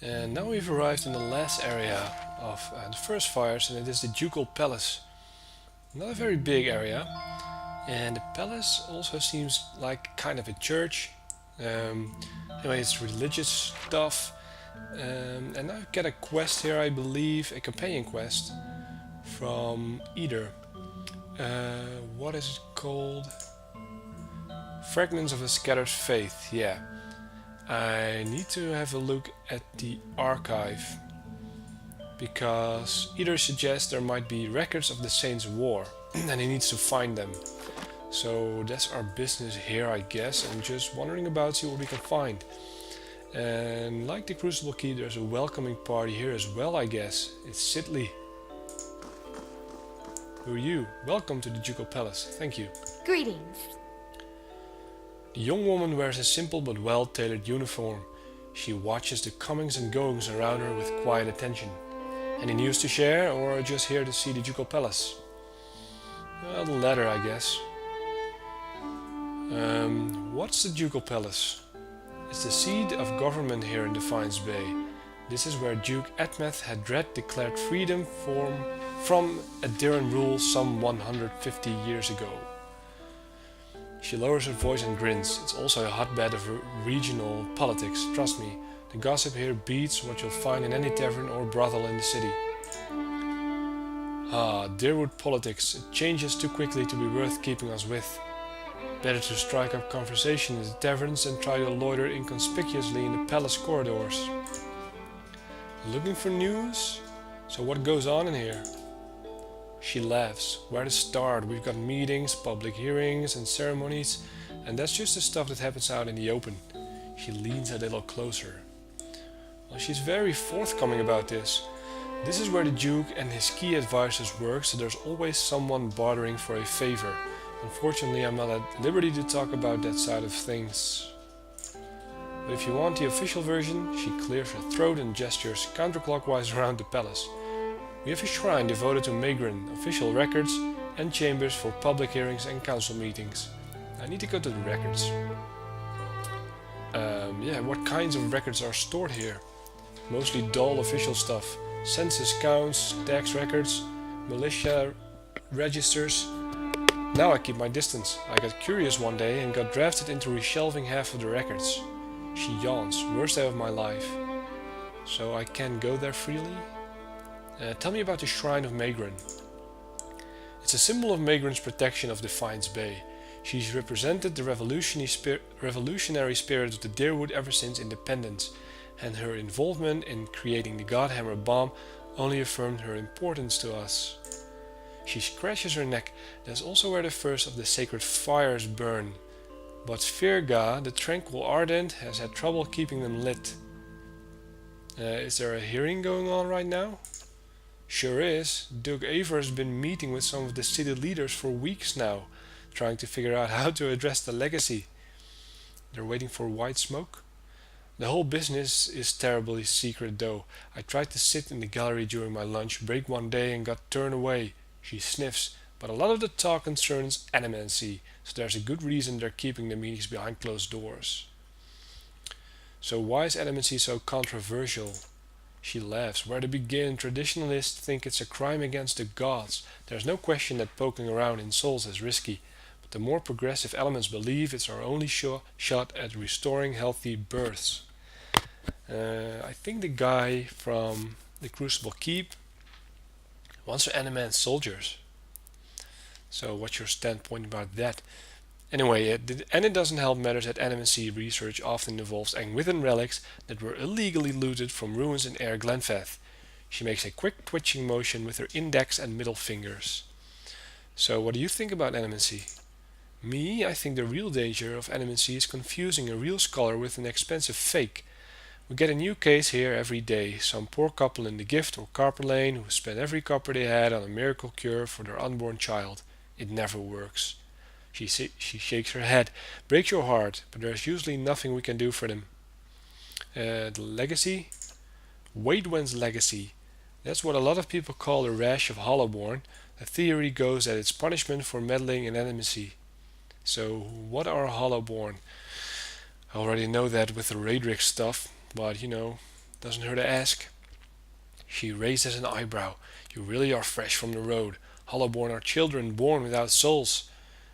And now we've arrived in the last area of the first fires, and it is the Ducal Palace. Not a very big area, and the palace also seems like kind of a church. Um, anyway, it's religious stuff. And I get a quest here, I believe, a companion quest from either. What is it called? Fragments of a Scattered Faith, yeah. I need to have a look at the archive because either suggests there might be records of the Saints' War and he needs to find them. So that's our business here, I guess, and just wandering about, see what we can find. And like the Crucible Key, there's a welcoming party here as well, I guess. It's Sidley. Who are you? Welcome to the Ducal Palace. Thank you. Greetings. The young woman wears a simple but well-tailored uniform. She watches the comings and goings around her with quiet attention. Any news to share, or just here to see the Ducal Palace? Well, the latter, I guess. What's the Ducal Palace? It's the seat of government here in Defiance Bay. This is where Duke Edmeth had declared freedom from Adderan rule some 150 years ago. She lowers her voice and grins. It's also a hotbed of regional politics, trust me. The gossip here beats what you'll find in any tavern or brothel in the city. Ah, Deerwood politics. It changes too quickly to be worth keeping us with. Better to strike up conversation in the taverns than try to loiter inconspicuously in the palace corridors. Looking for news? So what goes on in here? She laughs. Where to start? We've got meetings, public hearings and ceremonies, and that's just the stuff that happens out in the open. She leans a little closer. Well, she's very forthcoming about this. This is where the Duke and his key advisors work, so there's always someone bartering for a favor. Unfortunately, I'm not at liberty to talk about that side of things. But if you want the official version, she clears her throat and gestures counterclockwise around the palace. We have a shrine devoted to Maegren, official records, and chambers for public hearings and council meetings. I need to go to the records. What kinds of records are stored here? Mostly dull official stuff. Census counts, tax records, militia registers. Now I keep my distance. I got curious one day and got drafted into reshelving half of the records. She yawns. Worst day of my life. So I can't go there freely? Tell me about the Shrine of Maegren. It's a symbol of Maegren's protection of Defiance Bay. She's represented the revolutionary spirit of the Deerwood ever since independence, and her involvement in creating the Godhammer bomb only affirmed her importance to us. She scratches her neck. That's also where the first of the sacred fires burn. But Svirga, the tranquil ardent, has had trouble keeping them lit. Is there a hearing going on right now? Sure is. Duke Aver's been meeting with some of the city leaders for weeks now, trying to figure out how to address the legacy. They're waiting for white smoke? The whole business is terribly secret though. I tried to sit in the gallery during my lunch break one day and got turned away. She sniffs, but a lot of the talk concerns animancy, so there's a good reason they're keeping the meetings behind closed doors. So why is animancy so controversial? She laughs. Where to begin? Traditionalists think it's a crime against the gods. There's no question that poking around in souls is risky, but the more progressive elements believe it's our only shot at restoring healthy births. I think the guy from the Crucible Keep wants to animate soldiers. So what's your standpoint about that? Anyway, it doesn't help matters that animancy research often involves Angwithan relics that were illegally looted from ruins in Air Glenfath. She makes a quick twitching motion with her index and middle fingers. So what do you think about animancy? Me, I think the real danger of animancy is confusing a real scholar with an expensive fake. We get a new case here every day, some poor couple in the Gift or Copper Lane who spent every copper they had on a miracle cure for their unborn child. It never works. She shakes her head. Breaks your heart, but there's usually nothing we can do for them. The legacy? Waidwen's legacy. That's what a lot of people call the rash of Hollowborn. The theory goes that it's punishment for meddling in animacy. So, what are Hollowborn? I already know that with the Raedric stuff, but Doesn't hurt to ask. She raises an eyebrow. You really are fresh from the road. Hollowborn are children born without souls.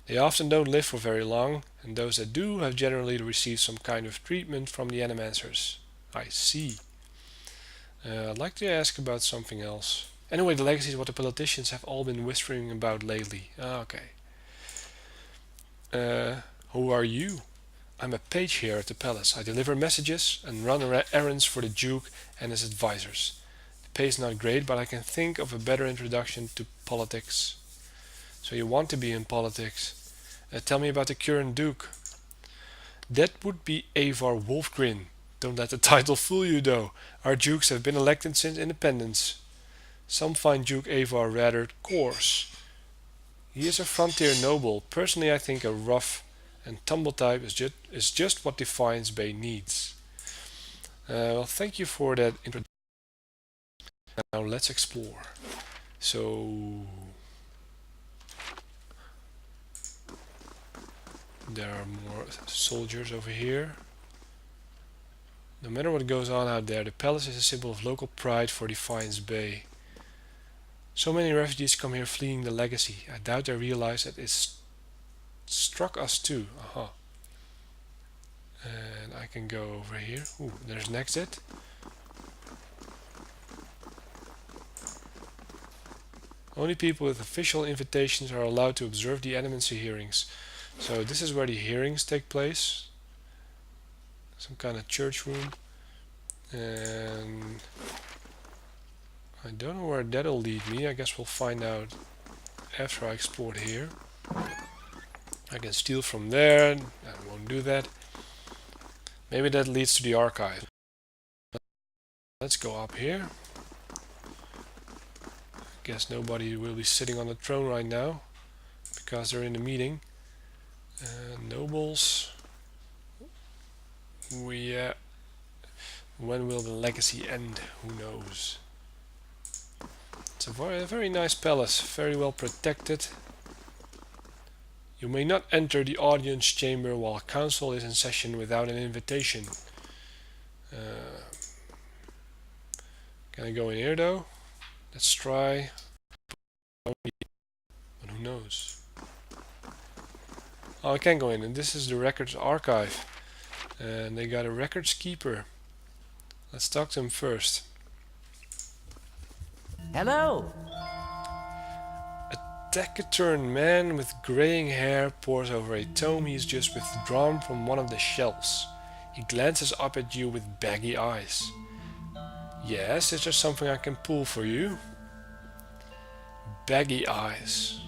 They often don't live for very long, and those that do have generally received some kind of treatment from the animancers. I see. I'd like to ask about something else. Anyway, the legacy is what the politicians have all been whispering about lately. Okay. Who are you? I'm a page here at the palace. I deliver messages and run errands for the Duke and his advisors. The pay is not great, but I can think of a better introduction to politics. So you want to be in politics? Tell me about the current Duke. That would be Avar Wolfgren. Don't let the title fool you, though. Our Dukes have been elected since independence. Some find Duke Avar rather coarse. He is a frontier noble. Personally, I think a rough and tumble type is just what Defiance Bay needs. Well, thank you for that introduction. Now let's explore. So there are more soldiers over here. No matter what goes on out there, the palace is a symbol of local pride for Defiance Bay. So many refugees come here fleeing the legacy. I doubt they realize that it's struck us too. Aha. And I can go over here. Ooh, there's an exit. Only people with official invitations are allowed to observe the animancy hearings. So this is where the hearings take place. Some kind of church room. And I don't know where that'll lead me. I guess we'll find out after I explore here. I can steal from there. I won't do that. Maybe that leads to the archive. Let's go up here. Guess nobody will be sitting on the throne right now because they're in a meeting. Nobles. When will the legacy end? Who knows? It's a very nice palace, very well protected. You may not enter the audience chamber while council is in session without an invitation. Can I go in here though? Let's try. But who knows? Oh, I can go in, and this is the records archive. And they got a records keeper. Let's talk to him first. Hello. A taciturn man with graying hair pores over a tome he's just withdrawn from one of the shelves. He glances up at you with baggy eyes. Yes, is there something I can pull for you? Baggy eyes.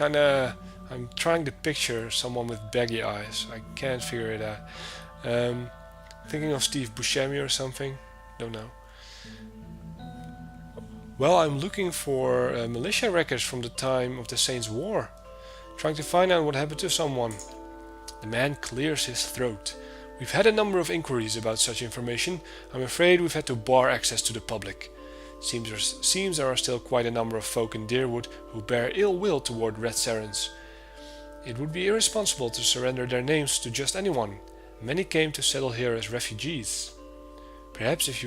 I'm trying to picture someone with baggy eyes. I can't figure it out. Thinking of Steve Buscemi or something? Don't know. Well, I'm looking for militia records from the time of the Saints' War. Trying to find out what happened to someone. The man clears his throat. We've had a number of inquiries about such information. I'm afraid we've had to bar access to the public. Seems there are still quite a number of folk in Deerwood who bear ill will toward Red Sarens. It would be irresponsible to surrender their names to just anyone. Many came to settle here as refugees. Perhaps if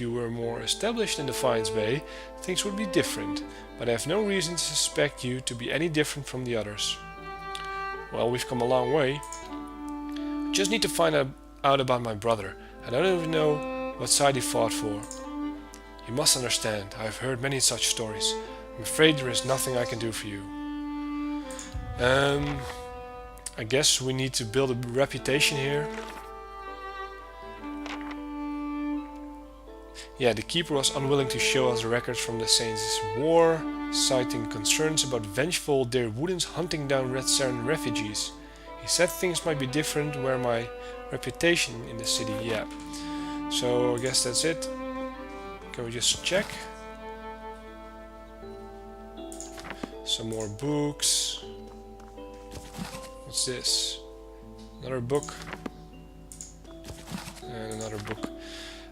you were more established in Defiance Bay, things would be different, but I have no reason to suspect you to be any different from the others. Well, we've come a long way. I just need to find out about my brother. I don't even know what side he fought for. You must understand, I have heard many such stories. I'm afraid there is nothing I can do for you. I guess we need to build a reputation here. Yeah, the keeper was unwilling to show us the records from the Saints' War, citing concerns about vengeful Deerwoodans hunting down Red Saren refugees. He said things might be different where my reputation in the city, yeah. So I guess that's it. Can we just check? Some more books. What's this? Another book. And another book.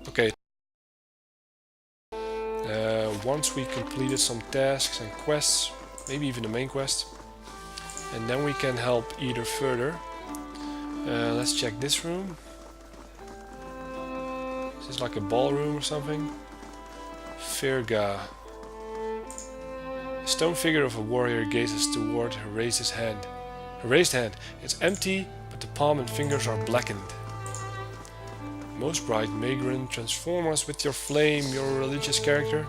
Okay. Once we completed some tasks and quests, maybe even the main quest, and then we can help either further. Let's check this room. this like a ballroom or something? Virga. A stone figure of a warrior gazes toward her raised hand. Her raised hand. It's empty, but the palm and fingers are blackened. Most bright Maegren, transform us with your flame, your religious character.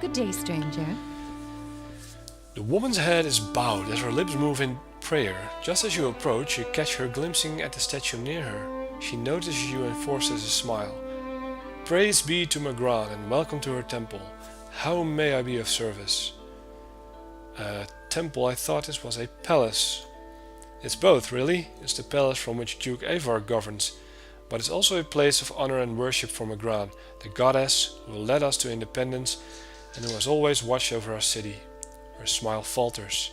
Good day, stranger. The woman's head is bowed as her lips move in prayer. Just as you approach, you catch her glimpsing at the statue near her. She notices you and forces a smile. Praise be to Maegren and welcome to her temple. How may I be of service? A temple? I thought this was a palace. It's both, really. It's the palace from which Duke Avar governs, but it's also a place of honor and worship for Maegren, the goddess who led us to independence and who has always watched over our city. Her smile falters.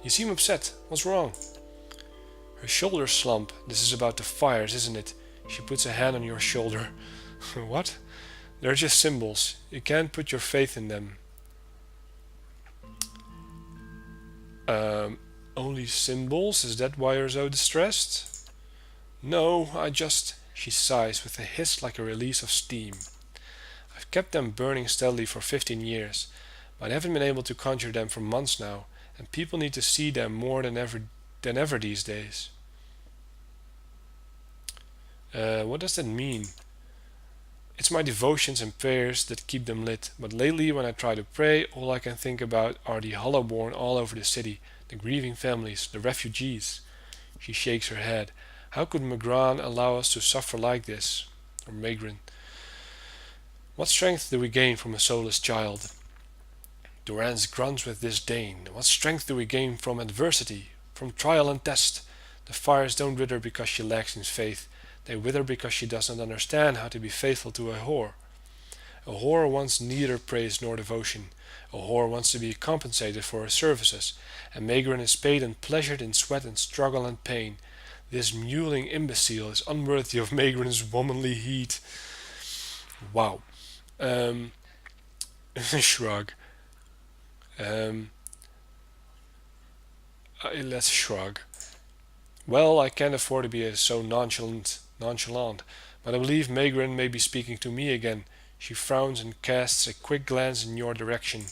You seem upset. What's wrong? Her shoulders slump. This is about the fires, isn't it? She puts a hand on your shoulder. What? They're just symbols. You can't put your faith in them. Only symbols? Is that why you're so distressed? No, I just... She sighs with a hiss like a release of steam. I've kept them burning steadily for 15 years, but I haven't been able to conjure them for months now, and people need to see them more than ever these days. What does that mean? It's my devotions and prayers that keep them lit, but lately when I try to pray, all I can think about are the hollowborn all over the city, the grieving families, the refugees. She shakes her head. How could Maegren allow us to suffer like this? Or Maegren. What strength do we gain from a soulless child? Durance grunts with disdain. What strength do we gain from adversity, from trial and test? The fires don't wither because she lacks in faith. They wither because she doesn't understand how to be faithful to a whore. A whore wants neither praise nor devotion. A whore wants to be compensated for her services, and Maegren is paid and pleasured in sweat and struggle and pain. This mewling imbecile is unworthy of Maegren's womanly heat. Wow. Shrug. Let's shrug. Well, I can't afford to be so nonchalant, but I believe Maegren may be speaking to me again. She frowns and casts a quick glance in your direction.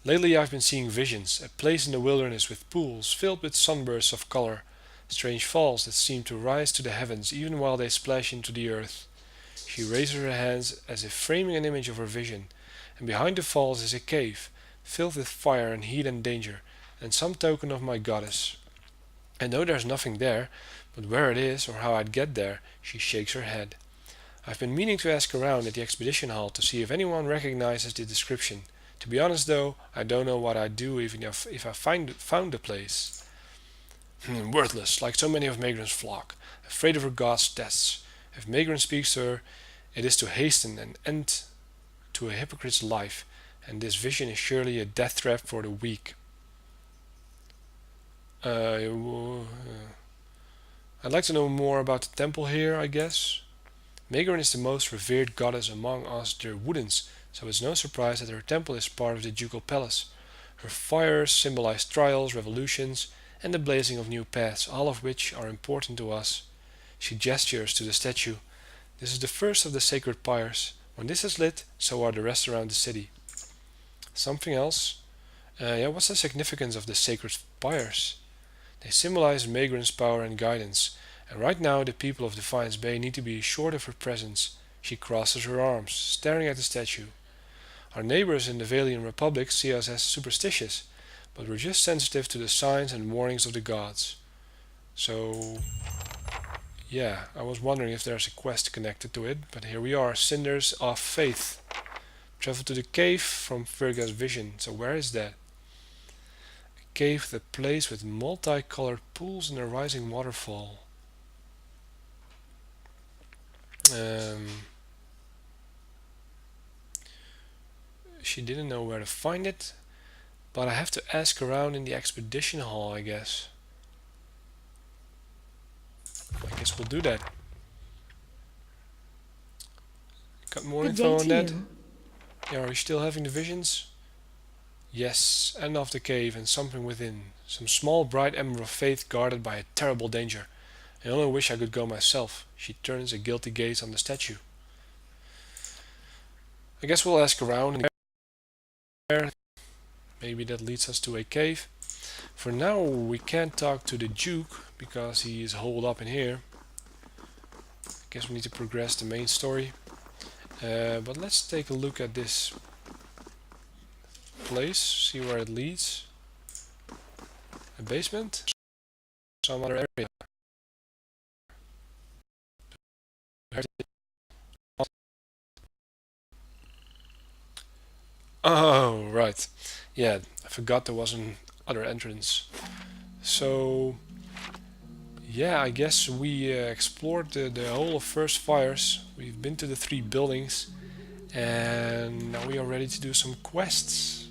Lately I've been seeing visions, a place in the wilderness with pools filled with sunbursts of color, strange falls that seem to rise to the heavens even while they splash into the earth. She raises her hands as if framing an image of her vision, and behind the falls is a cave, filled with fire and heat and danger, and some token of my goddess. I know there's nothing there, but where it is or how I'd get there, she shakes her head. I've been meaning to ask around at the expedition hall to see if anyone recognizes the description. To be honest though, I don't know what I'd do even if I found the place. Worthless, like so many of Maegren's flock, afraid of her god's tests. If Maegren speaks to her, it is to hasten an end to a hypocrite's life, and this vision is surely a death trap for the weak. I'd like to know more about the temple here, I guess. Maegren is the most revered goddess among us Derwoodans, so it's no surprise that her temple is part of the Ducal palace. Her fires symbolize trials, revolutions, and the blazing of new paths, all of which are important to us. She gestures to the statue. This is the first of the sacred pyres. When this is lit, so are the rest around the city. Something else? What's the significance of the sacred pyres? They symbolize Maegren's power and guidance, and right now the people of Defiance Bay need to be assured of her presence. She crosses her arms, staring at the statue. Our neighbors in the Valian Republic see us as superstitious, but we're just sensitive to the signs and warnings of the gods. So, yeah, I was wondering if there's a quest connected to it, but here we are, Cinders of Faith. Travel to the cave from Virga's vision. So where is that? Cave, the place with multicolored pools and a rising waterfall. She didn't know where to find it, but I have to ask around in the expedition hall, I guess. I guess we'll do that. Got more info on that? Yeah, are you still having the visions? Yes, and of the cave and something within. Some small bright ember of faith guarded by a terrible danger. I only wish I could go myself. She turns a guilty gaze on the statue. I guess we'll ask around there. Maybe that leads us to a cave. For now, we can't talk to the Duke because he is holed up in here. I guess we need to progress the main story. But let's take a look at this place, see where it leads. A basement? Some other area. Oh, right. Yeah, I forgot there was an other entrance. So, yeah, I guess we explored the whole of First Fires. We've been to the 3 buildings, and now we are ready to do some quests.